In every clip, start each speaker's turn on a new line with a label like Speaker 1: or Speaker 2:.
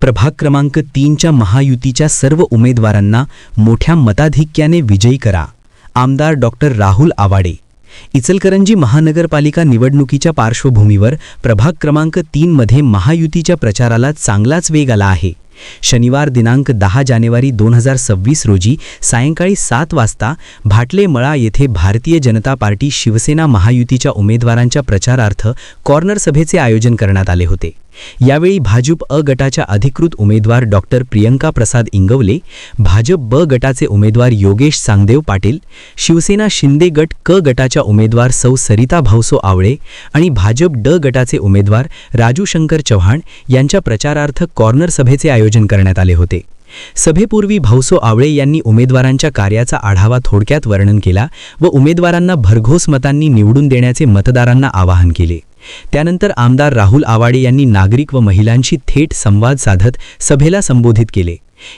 Speaker 1: प्रभाग क्रमांक 3च्या महायुतीच्या सर्व उमेदवारांना मोठ्या मताधिक्याने विजयी करा. आमदार डॉक्टर राहुल आवाडे. इचलकरंजी महानगरपालिका निवडणुकीच्या पार्श्वभूमीवर प्रभाग क्रमांक 3 मध्ये महायुतीच्या प्रचाराला चांगलाच वेग आला आहे. शनिवार दिनांक 10 जानेवारी 2026 रोजी सायंकाळी 7 वाजता भाटले मळा येथे भारतीय जनता पार्टी शिवसेना महायुतीच्या उमेदवारांच्या प्रचारार्थ कॉर्नर सभेचे आयोजन करण्यात आले होते. यावेळी भाजप अ गटाच्या अधिकृत उमेदवार डॉक्टर प्रियंका प्रसाद इंगवले, भाजप ब गटाचे उमेदवार योगेश सांगदेव पाटील, शिवसेना शिंदे गट क गटाच्या उमेदवार सौ सरिता भाऊसो आवळे आणि भाजप ड गटाचे उमेदवार राजू शंकर चव्हाण यांच्या प्रचारार्थ कॉर्नर सभेचे आयोजन करण्यात आले होते. सभेपूर्वी भाऊसो आवळे यांनी उमेदवारांच्या कार्याचा आढावा थोडक्यात वर्णन केला व उमेदवारांना भरघोस मतांनी निवडून देण्याचे मतदारांना आवाहन केले. त्यानंतर आमदार राहुल आवाडे यांनी नागरिक व महिलांशी थेट संवाद साधत सभेला संबोधित केले.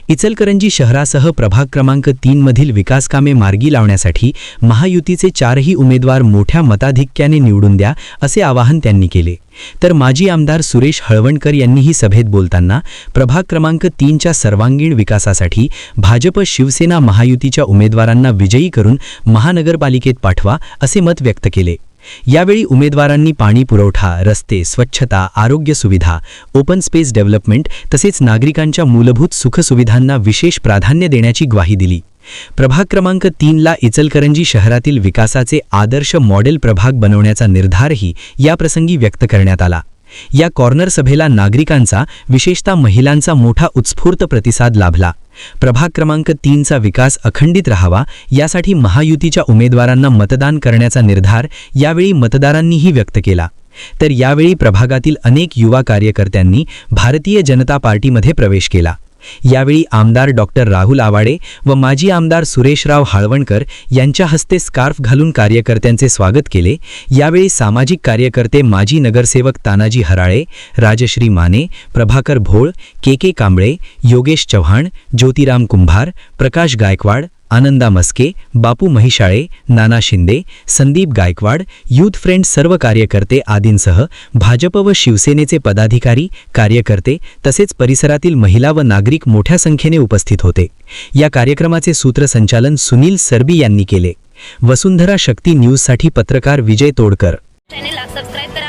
Speaker 1: इचलकरंजी शहरासह प्रभाग क्रमांक 3 मधील विकासकामे मार्गी लावण्यासाठी महायुतीचे 4ही उमेदवार मोठ्या मताधिक्याने निवडून द्या असे आवाहन त्यांनी केले. तर माजी आमदार सुरेश हळवणकर यांनीही सभेत बोलताना प्रभाग क्रमांक 3च्या सर्वांगीण विकासासाठी भाजप शिवसेना महायुतीच्या उमेदवारांना विजयी करून महानगरपालिकेत पाठवा असे मत व्यक्त केले. यावेळी उमेदवारांनी पाणी पुरवठा, रस्ते, स्वच्छता, आरोग्य सुविधा, ओपन स्पेस डेव्हलपमेंट तसेच नागरिकांच्या मूलभूत सुखसुविधांना विशेष प्राधान्य देण्याची ग्वाही दिली. प्रभाग क्रमांक 3ला इचलकरंजी शहरातील विकासाचे आदर्श मॉडेल प्रभाग बनवण्याचा निर्धारही याप्रसंगी व्यक्त करण्यात आला. या कॉर्नर सभेला नागरिकांचा, विशेषतः महिलांचा मोठा उत्स्फूर्त प्रतिसाद लाभला. प्रभाग क्रमांक 3चा विकास अखंडित राहावा यासाठी महायुतीच्या उमेदवारांना मतदान करण्याचा निर्धार यावेळी मतदारांनीही व्यक्त केला. तर यावेळी प्रभागातील अनेक युवा कार्यकर्त्यांनी भारतीय जनता पार्टीमध्ये प्रवेश केला. यावेळी आमदार डॉक्टर राहुल आवाडे व माजी आमदार सुरेशराव हाळवणकर यांच्या हस्ते स्कार्फ घालून कार्यकर्त्यांचे स्वागत केले. यावेळी सामाजिक कार्यकर्ते माजी नगरसेवक तानाजी हराळे, राजश्री माने, प्रभाकर भोळ, के कांबळे, योगेश चव्हाण, ज्योतिराम कुंभार, प्रकाश गायकवाड, आनंदा मस्के, बापू महिशाळे, नाना शिंदे, संदीप गायकवाड, यूथ फ्रेंड सर्व कार्यकर्ते आदींसह भाजप व शिवसेनेचे पदाधिकारी, कार्यकर्ते तसेच परिसरातील महिला व नागरिक मोठ्या संख्येने उपस्थित होते. या कार्यक्रमाचे सूत्रसंचालन सुनील सरबी यांनी केले. वसुंधरा शक्ती न्यूजसाठी पत्रकार विजय तोडकर.
Speaker 2: चॅनलला सबस्क्राइब करा.